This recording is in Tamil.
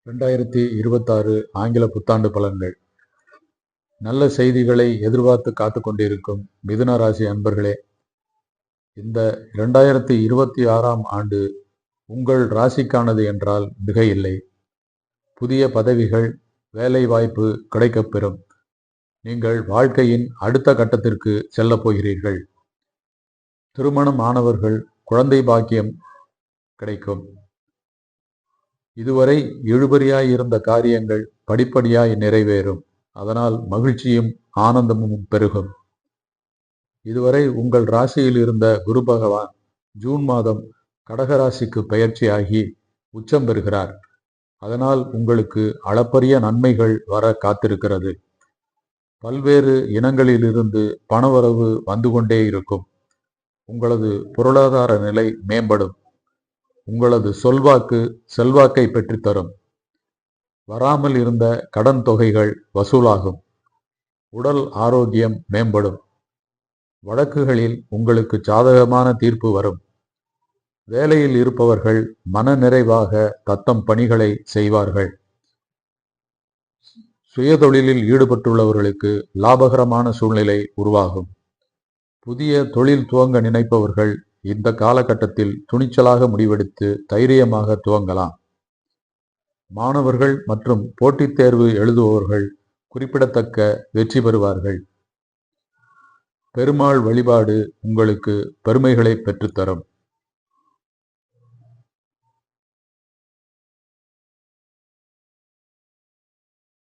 2026 ஆங்கில புத்தாண்டு பலன்கள். நல்ல செய்திகளை எதிர்பார்த்து காத்து கொண்டிருக்கும் மிதுன ராசி அன்பர்களே, இந்த 2026ஆம் ஆண்டு உங்கள் ராசிக்கானது என்றால் மிக இல்லை. புதிய பதவிகள், வேலை வாய்ப்பு கிடைக்கப்பெறும். நீங்கள் வாழ்க்கையின் அடுத்த கட்டத்திற்கு செல்லப் போகிறீர்கள். திருமணம் ஆனவர்கள் குழந்தை பாக்கியம் கிடைக்கும். இதுவரை இழுபறியாய் இருந்த காரியங்கள் படிப்படியாய் நிறைவேறும். அதனால் மகிழ்ச்சியும் ஆனந்தமும் பெருகும். இதுவரை உங்கள் ராசியில் இருந்த குரு பகவான் ஜூன் மாதம் கடகராசிக்கு பெயர்ச்சியாகி உச்சம் பெறுகிறார். அதனால் உங்களுக்கு அளப்பரிய நன்மைகள் வர காத்திருக்கிறது. பல்வேறு இனங்களிலிருந்து பணவரவு வந்து கொண்டே இருக்கும். உங்களது பொருளாதார நிலை மேம்படும். உங்களது சொல்வாக்கு செல்வாக்கை பெற்றுத்தரும். வராமல் இருந்த கடன் தொகைகள் வசூலாகும். உடல் ஆரோக்கியம் மேம்படும். வழக்குகளில் உங்களுக்கு சாதகமான தீர்ப்பு வரும். வேலையில் இருப்பவர்கள் மன நிறைவாக தத்தம் பணிகளை செய்வார்கள். சுயதொழிலில் ஈடுபட்டுள்ளவர்களுக்கு லாபகரமான சூழ்நிலை உருவாகும். புதிய தொழில் துவங்க நினைப்பவர்கள் இந்த காலகட்டத்தில் துணிச்சலாக முடிவெடுத்து தைரியமாக துவங்கலாம். மாணவர்கள் மற்றும் போட்டித் தேர்வு எழுதுபவர்கள் குறிப்பிடத்தக்க வெற்றி பெறுவார்கள். பெருமாள் வழிபாடு உங்களுக்கு பெருமைகளை பெற்றுத்தரும்.